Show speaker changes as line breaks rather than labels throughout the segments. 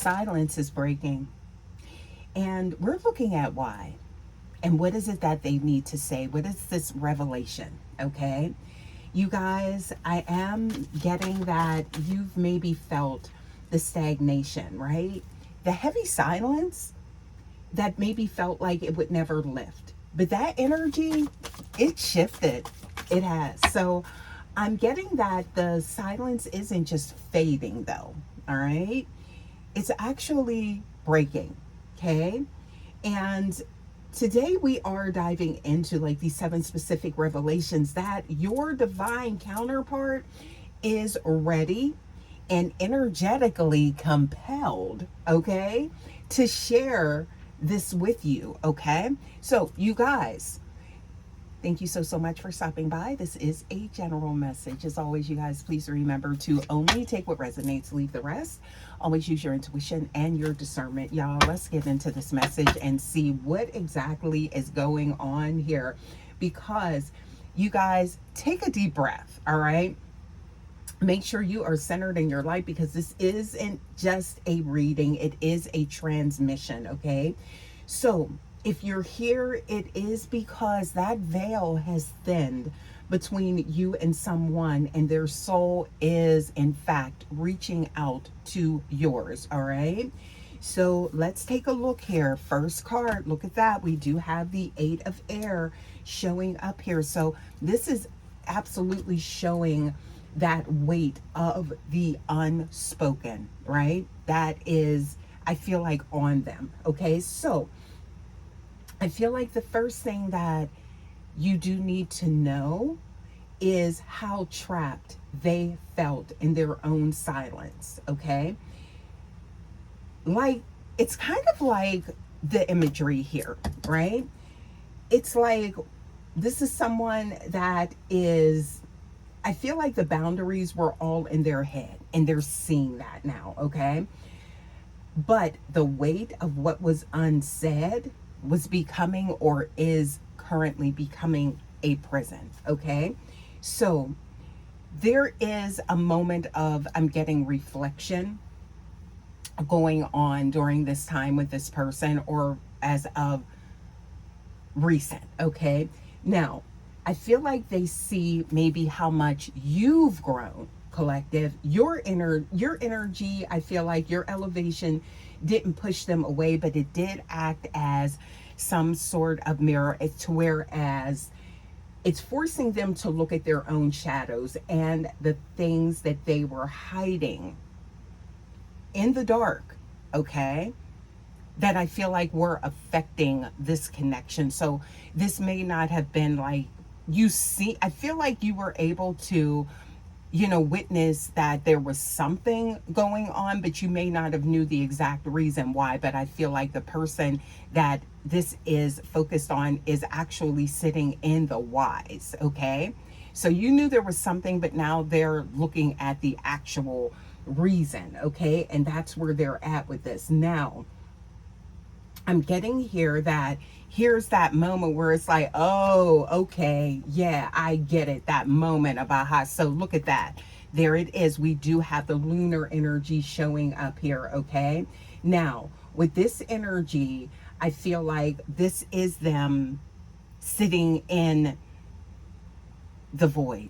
silence is breaking. And we're looking at why. And what is it that they need to say? What is this revelation? Okay. You guys, I am getting that you've maybe felt the stagnation, right? The heavy silence that maybe felt like it would never lift. But that energy, it shifted. It has. So I'm getting that the silence isn't just fading, though. All right. It's actually breaking. Okay. And today we are diving into like these 7 specific revelations that your divine counterpart is ready and energetically compelled, okay, to share this with you, okay? So, you guys, thank you so much for stopping by. This is a general message. As always, you guys, please remember to only take what resonates, leave the rest. Always use your intuition and your discernment. Y'all, let's get into this message and see what exactly is going on here. Because you guys, take a deep breath, all right? Make sure you are centered in your light, because this isn't just a reading, it is a transmission, okay? So if you're here, it is because that veil has thinned between you and someone, and their soul is in fact reaching out to yours. All right, so let's take a look here. First card, look at that. We do have the 8 of air showing up here. So this is absolutely showing that weight of the unspoken, right? That is, I feel like, on them. Okay, so I feel like the first thing that you do need to know is how trapped they felt in their own silence, okay? Like, it's kind of like the imagery here, right? It's like this is someone that is, I feel like the boundaries were all in their head and they're seeing that now, okay? But the weight of what was unsaid was becoming, or is currently becoming, a prison, okay? So there is a moment of, I'm getting reflection going on during this time with this person, or as of recent, okay? Now, I feel like they see maybe how much you've grown, collective. Your energy, I feel like your elevation didn't push them away, but it did act as some sort of mirror, to whereas it's forcing them to look at their own shadows and the things that they were hiding in the dark, okay? That I feel like were affecting this connection. So this may not have been like, you see, I feel like you were able to, witness that there was something going on, but you may not have knew the exact reason why. But I feel like the person that this is focused on is actually sitting in the whys, okay? So you knew there was something, but now they're looking at the actual reason, okay? And that's where they're at with this. Now, I'm getting here that here's that moment where it's like, oh, okay, yeah, I get it. That moment about how, so look at that. There it is. We do have the lunar energy showing up here, okay? Now, with this energy, I feel like this is them sitting in the void,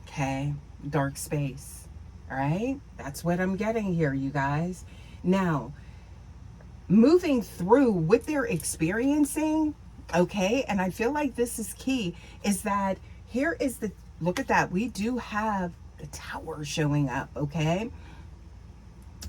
okay? Dark space, all right? That's what I'm getting here, you guys. Now, moving through what they're experiencing, okay, and I feel like this is key, is that here is the, look at that, we do have the Tower showing up, okay?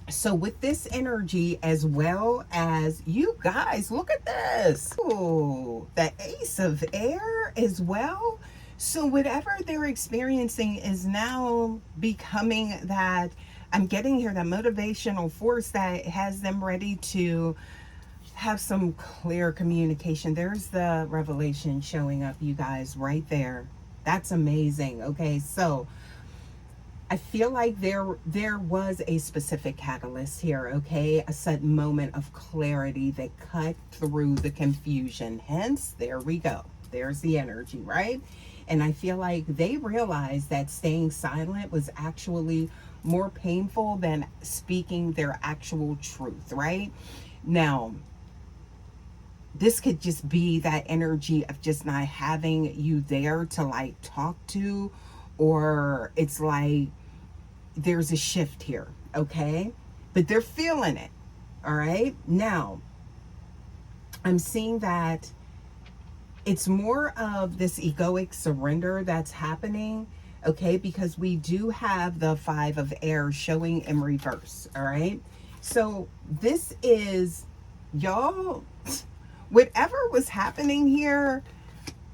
So with this energy, as well as, you guys, look at this. Ooh, the Ace of Air as well. So whatever they're experiencing is now becoming that, I'm getting here, that motivational force that has them ready to have some clear communication. There's the revelation showing up, you guys, right there. That's amazing. Okay, so I feel like there was a specific catalyst here, okay? A sudden moment of clarity that cut through the confusion. Hence, there we go. There's the energy, right? And I feel like they realized that staying silent was actually more painful than speaking their actual truth, right? Now, this could just be that energy of just not having you there to like talk to, or it's like there's a shift here, okay? But they're feeling it, all right? Now, I'm seeing that it's more of this egoic surrender that's happening, okay? Because we do have the Five of Air showing in reverse, all right? So this is, y'all, whatever was happening here,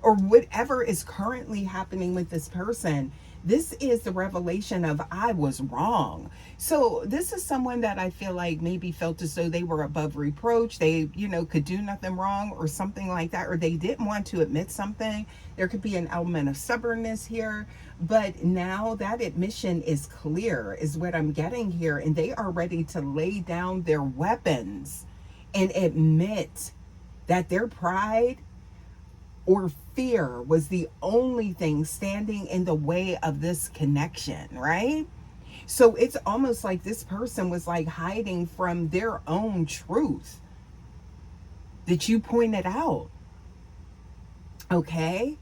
or whatever is currently happening with this person, this is the revelation of I was wrong. So this is someone that I feel like maybe felt as though they were above reproach. They, could do nothing wrong or something like that, or they didn't want to admit something. There could be an element of stubbornness here, but now that admission is clear, is what I'm getting here, and they are ready to lay down their weapons and admit that their pride or fear was the only thing standing in the way of this connection, right? So it's almost like this person was like hiding from their own truth that you pointed out. Okay?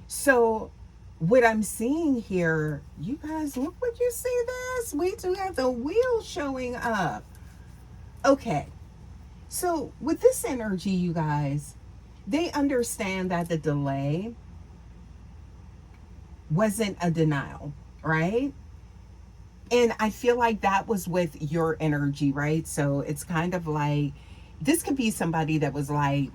So what I'm seeing here, you guys, look what you see this. We do have the wheel showing up. Okay. So with this energy, you guys, they understand that the delay wasn't a denial, right? And I feel like that was with your energy, right? So it's kind of like, this could be somebody that was like,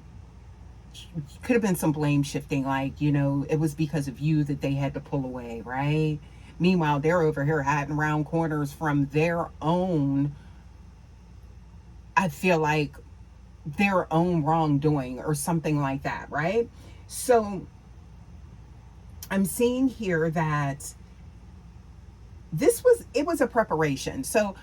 could have been some blame shifting, like, it was because of you that they had to pull away, right? Meanwhile, they're over here hiding around corners from their own, I feel like, their own wrongdoing or something like that, right? So I'm seeing here that it was a preparation. So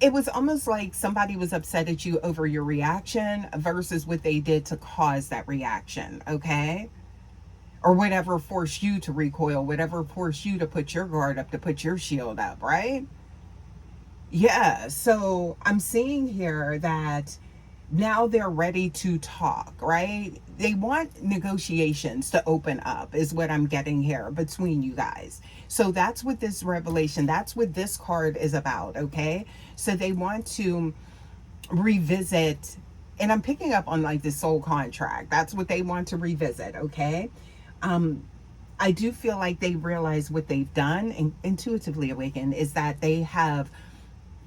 it was almost like somebody was upset at you over your reaction versus what they did to cause that reaction, okay? Or whatever forced you to recoil, whatever forced you to put your guard up, to put your shield up, right? Yeah, so I'm seeing here that now they're ready to talk, right? They want negotiations to open up, is what I'm getting here between you guys. So that's what this revelation, that's what this card is about, okay? So they want to revisit, and I'm picking up on like this soul contract. That's what they want to revisit, okay? I do feel like they realize what they've done, and intuitively awakened, is that they have,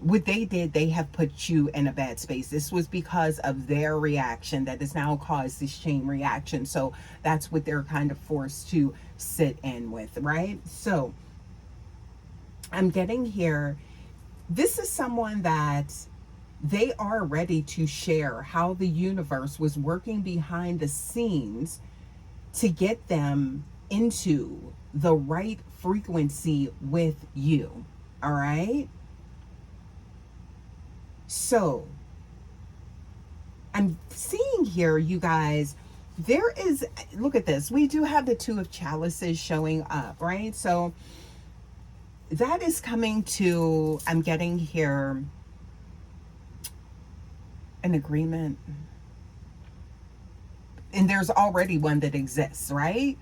what they did, they have put you in a bad space. This was because of their reaction that has now caused this chain reaction. So that's what they're kind of forced to sit in with, right? So I'm getting here, this is someone that they are ready to share how the universe was working behind the scenes to get them into the right frequency with you, all right? So I'm seeing here, you guys, there is, look at this. We do have the Two of Chalices showing up, right? So that is coming to, I'm getting here, an agreement. And there's already one that exists, right?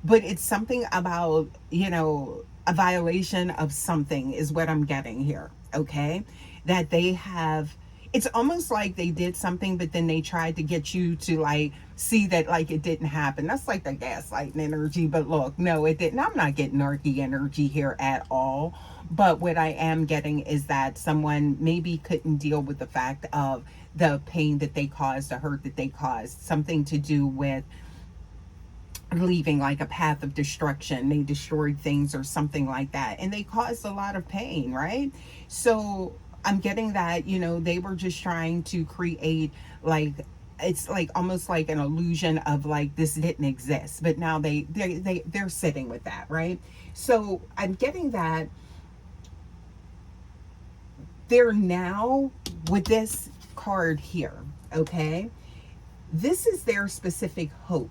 But it's something about, a violation of something is what I'm getting here, okay? That they have, it's almost like they did something, but then they tried to get you to like see that like it didn't happen. That's like the gaslighting energy, but look, no, it didn't. I'm not getting narky energy here at all. But what I am getting is that someone maybe couldn't deal with the fact of the pain that they caused, the hurt that they caused, something to do with leaving like a path of destruction. They destroyed things or something like that, and they caused a lot of pain, right? So I'm getting that, they were just trying to create like, it's like almost like an illusion of like this didn't exist, but now they're sitting with that, right? So I'm getting that they're now with this card here, okay? This is their specific hope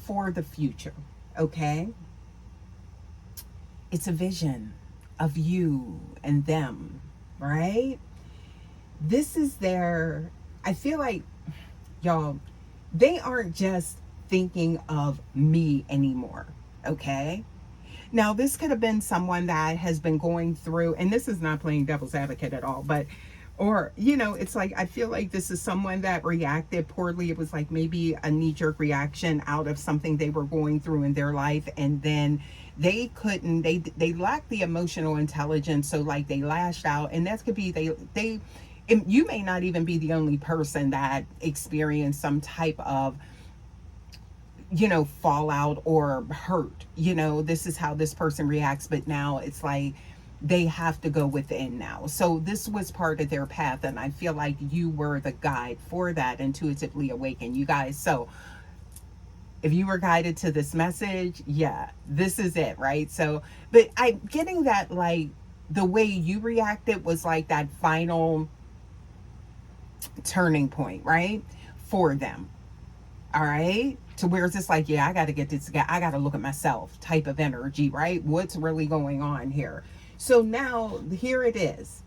for the future, okay? It's a vision. of you and them, right? This is their, I feel like, y'all, they aren't just thinking of me anymore, okay? Now, this could have been someone that has been going through, and this is not playing devil's advocate at all, but, or, it's like, I feel like this is someone that reacted poorly. It was like maybe a knee jerk reaction out of something they were going through in their life. And then they lacked the emotional intelligence. So like they lashed out, and that could be, you may not even be the only person that experienced some type of fallout or hurt. This is how this person reacts, but now it's like they have to go within now. So this was part of their path, and I feel like you were the guide for that intuitively awaken, you guys. So if you were guided to this message, yeah, this is it, right? So, but I'm getting that, like, the way you reacted was like that final turning point, right, for them. All right, to where it's just like, yeah, I got to get this guy, I got to look at myself type of energy, right? What's really going on here? So now here it is.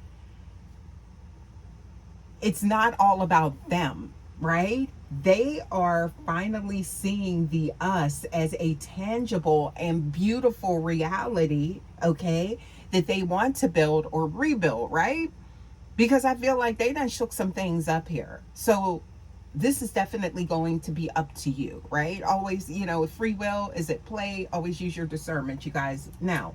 It's not all about them, right? They are finally seeing the us as a tangible and beautiful reality, okay, that they want to build or rebuild, right? Because I feel like they done shook some things up here. So this is definitely going to be up to you, right? Always, free will, is it play? Always use your discernment, you guys. Now,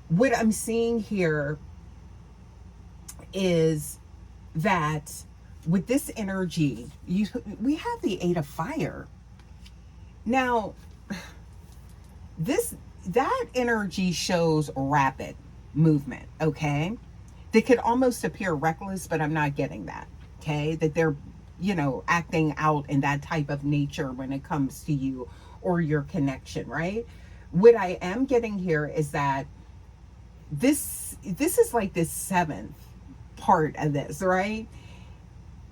what I'm seeing here is that with this energy, we have the Eight of Fire. Now, that energy shows rapid movement, okay? They could almost appear reckless, but I'm not getting that. Okay, that they're, acting out in that type of nature when it comes to you or your connection, right? What I am getting here is that this is like this seventh part of this, right?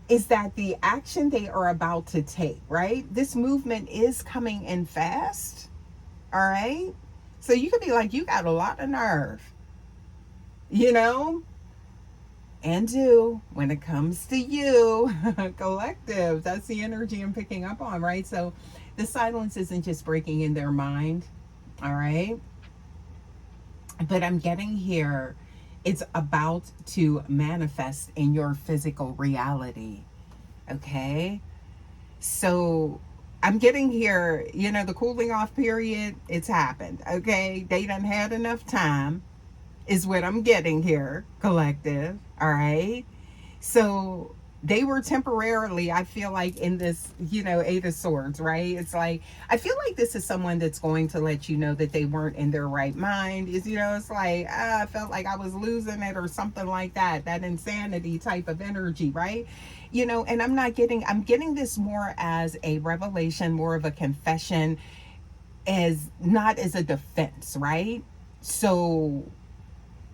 Is that the action they are about to take, right? This movement is coming in fast, all right? So you could be like, you got a lot of nerve, and do when it comes to you. Collective, that's the energy I'm picking up on, right? So the silence isn't just breaking in their mind, all right, but I'm getting here, it's about to manifest in your physical reality, okay? So I'm getting here, the cooling off period, it's happened, okay? They done had enough time, is what I'm getting here, collective, all right? So they were temporarily, I feel like, in this, Eight of Swords, right? It's like, I feel like this is someone that's going to let you know that they weren't in their right mind. It's, it's like, I felt like I was losing it or something like that, that insanity type of energy, right? And I'm getting this more as a revelation, more of a confession, as not as a defense, right? So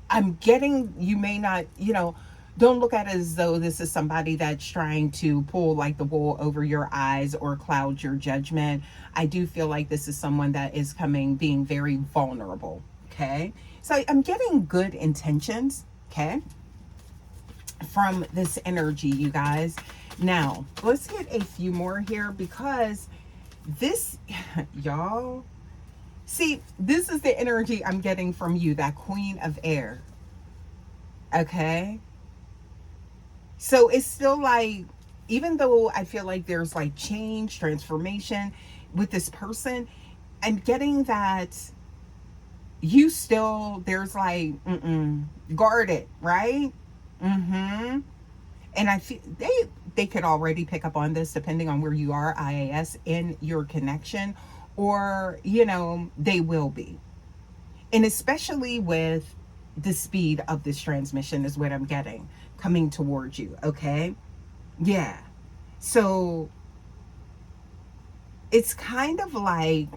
I'm getting, you may not, don't look at it as though this is somebody that's trying to pull like the wool over your eyes or cloud your judgment. I do feel like this is someone that is being very vulnerable, okay? So I'm getting good intentions, okay, from this energy, you guys. Now, let's get a few more here, because this, y'all, see, this is the energy I'm getting from you, that Queen of Air. Okay? So it's still like, even though I feel like there's like change, transformation with this person, I'm getting that you still, there's like, guard it, right? And I feel they could already pick up on this depending on where you are, IAS, in your connection, or, they will be. And especially with the speed of this transmission is what I'm getting coming towards you, okay? Yeah. So it's kind of like,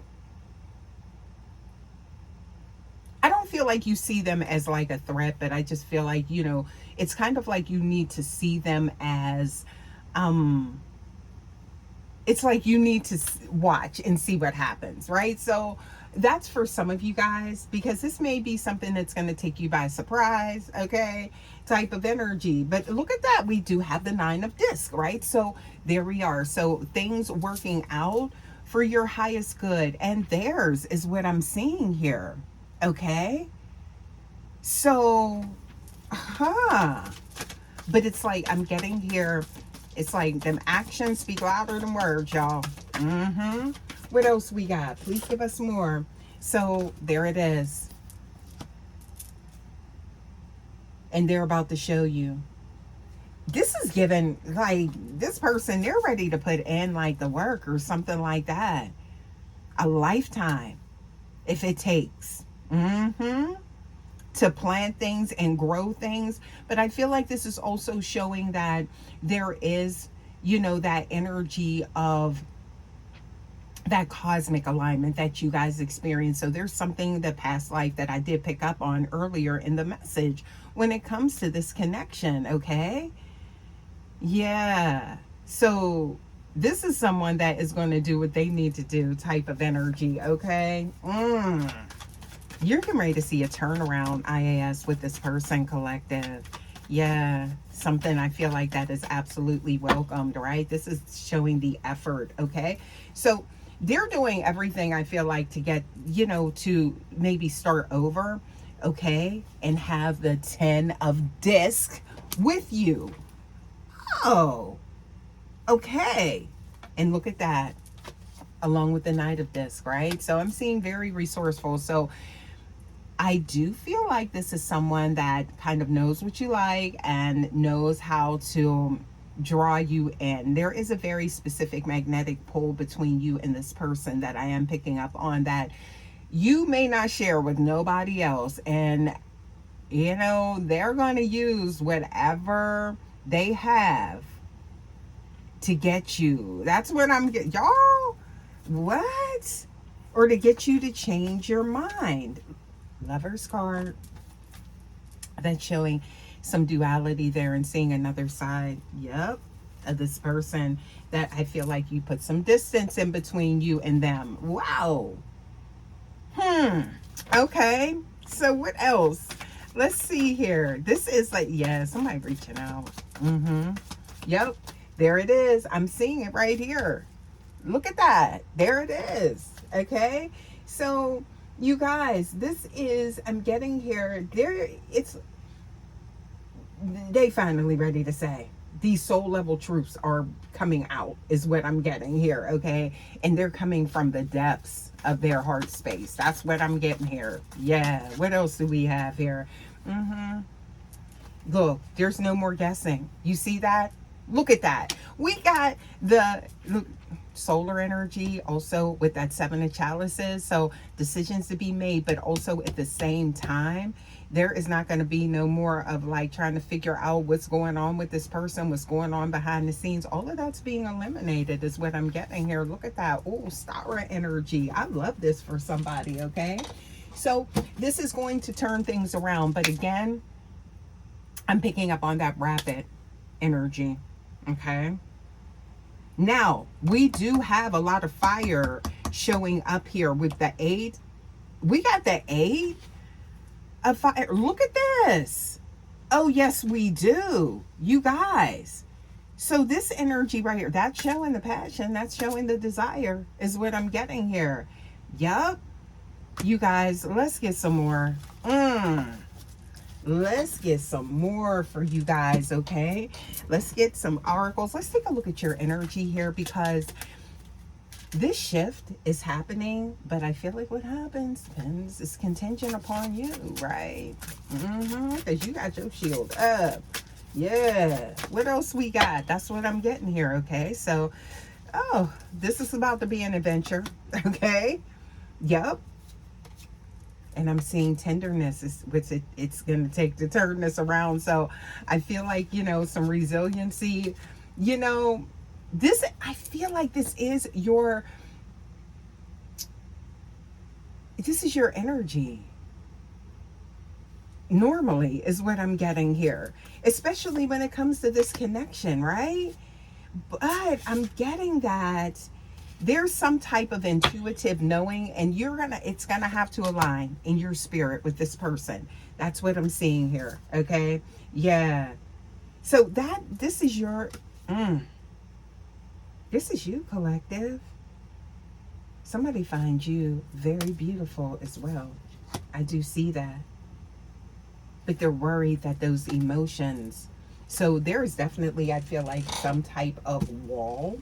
I don't feel like you see them as like a threat, but I just feel like, it's kind of like you need to see them as, it's like you need to watch and see what happens, right? So that's for some of you guys, because this may be something that's going to take you by surprise, okay, type of energy. But look at that, we do have the 9 of disc, right? So there we are. So things working out for your highest good and theirs is what I'm seeing here, okay? So but it's like I'm getting here, it's like them actions speak louder than words, y'all. What else we got? Please give us more. So there it is. And they're about to show you. This is given, like, this person, they're ready to put in like the work or something like that. A lifetime, if it takes. To plant things and grow things. But I feel like this is also showing that there is, you know, that energy of that cosmic alignment that you guys experience. So there's something, the past life, that I did pick up on earlier in the message when it comes to this connection, okay? Yeah. So this is someone that is going to do what they need to do type of energy, okay? You're getting ready to see a turnaround, IAS, with this person, collective. Yeah, something I feel like that is absolutely welcomed, right? This is showing the effort, okay? So they're doing everything, I feel like, to get, you know, to maybe start over, okay? And have the 10 of disc with you. Oh, okay. And look at that, along with the Knight of Disc, right? So I'm seeing very resourceful. So I do feel like this is someone that kind of knows what you like and knows how to draw you in. There is a very specific magnetic pull between you and this person that I am picking up on, that you may not share with nobody else. And, you know, they're going to use whatever they have to get you. That's what I'm getting. Y'all, what? Or to get you to change your mind. Lover's card. That's showing some duality there and seeing another side, yep, of this person that I feel like you put some distance in between you and them. Wow. Okay. So what else? Let's see here. This is like, yeah, somebody reaching out. Yep. There it is. I'm seeing it right here. Look at that. There it is. Okay. So you guys, this is, I'm getting here, there, it's, they finally ready to say, these soul level truths are coming out, is what I'm getting here, okay? And they're coming from the depths of their heart space. That's what I'm getting here. Yeah, what else do we have here? Look, there's no more guessing. You see that? Look at that. We got the solar energy also with that 7 of chalices. So decisions to be made, but also at the same time, there is not going to be no more of like trying to figure out what's going on with this person, what's going on behind the scenes. All of that's being eliminated is what I'm getting here. Look at that. Oh, star energy. I love this for somebody, okay? So this is going to turn things around. But again, I'm picking up on that rapid energy, okay? Now, we do have a lot of fire showing up here with the 8. We got the 8 of fire. Look at this. Oh, yes, we do. You guys. So this energy right here, that's showing the passion. That's showing the desire is what I'm getting here. Yup. You guys, let's get some more. Let's get some more for you guys, okay? Let's get some oracles. Let's take a look at your energy here, because this shift is happening, but I feel like what happens depends, it's contingent upon you, right? Because you got your shield up. Yeah. What else we got? That's what I'm getting here, okay? So, oh, this is about to be an adventure, okay? Yep. And I'm seeing tenderness, which it's going to take to turn this around. So I feel like, you know, some resiliency, you know, this, I feel like this is your energy. Normally is what I'm getting here, especially when it comes to this connection, right? But I'm getting that there's some type of intuitive knowing, and it's gonna have to align in your spirit with this person. That's what I'm seeing here. Okay. Yeah. So this is your this is you, collective. Somebody finds you very beautiful as well. I do see that. But they're worried that those emotions. So there is definitely, I feel like, some type of wall,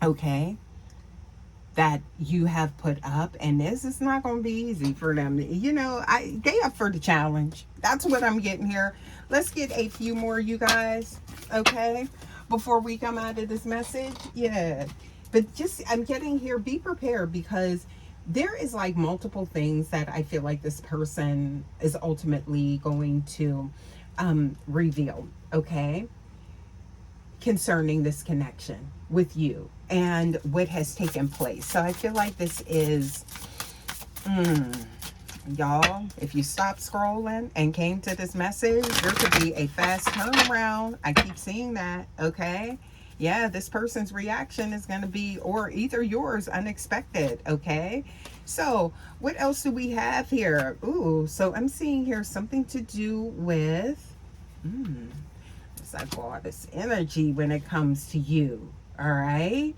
okay, that you have put up. And this is not going to be easy for them. You know, they up for the challenge. That's what I'm getting here. Let's get a few more, you guys, okay, before we come out of this message. Yeah. But just, I'm getting here, be prepared, because there is like multiple things that I feel like this person is ultimately going to reveal, okay, concerning this connection with you and what has taken place. So I feel like this is, y'all, if you stop scrolling and came to this message, there could be a fast turnaround. I keep seeing that, okay? Yeah, this person's reaction is going to be, or either yours, unexpected, okay? So what else do we have here? Ooh, so I'm seeing here something to do with, it's like all this energy when it comes to you, all right?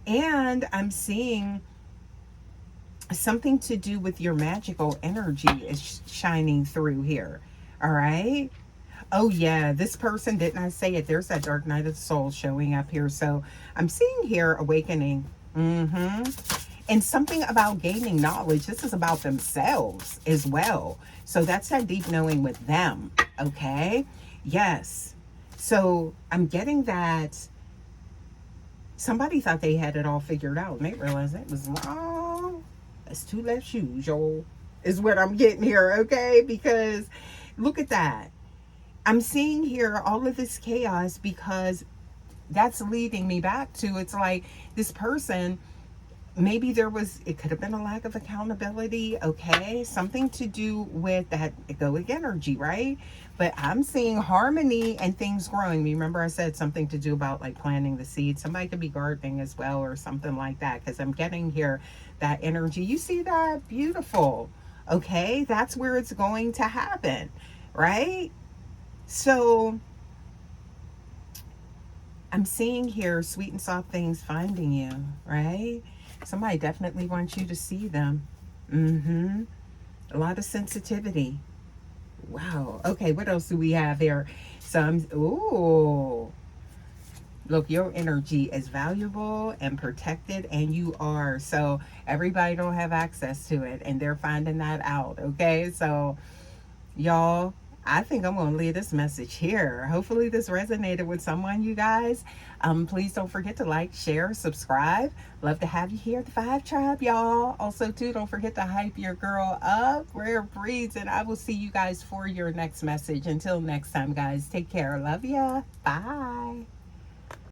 And I'm seeing something to do with your magical energy is shining through here, all right? Oh yeah, this person, didn't I say it? There's that dark night of the soul showing up here. So I'm seeing here awakening. And something about gaining knowledge. This is about themselves as well. So that's that deep knowing with them. Okay. Yes. So I'm getting that somebody thought they had it all figured out and they realized it was wrong. That's two left shoes, y'all, is what I'm getting here. Okay. Because look at that. I'm seeing here all of this chaos, because that's leading me back to, it's like this person, maybe it could have been a lack of accountability, okay? Something to do with that egoic energy, right? But I'm seeing harmony and things growing. Remember I said something to do about like planting the seed. Somebody could be gardening as well or something like that, because I'm getting here that energy. You see that? Beautiful. Okay, that's where it's going to happen, right? So I'm seeing here sweet and soft things finding you, right? Somebody definitely wants you to see them. A lot of sensitivity. Wow. Okay, what else do we have here? Ooh. Look, your energy is valuable and protected, and you are. So everybody don't have access to it, and they're finding that out, okay? So, y'all, I think I'm going to leave this message here. Hopefully this resonated with someone, you guys. Please don't forget to like, share, subscribe. Love to have you here at the Five Tribe, y'all. Also, too, don't forget to hype your girl up. Rare Breeds, and I will see you guys for your next message. Until next time, guys, take care. Love ya. Bye.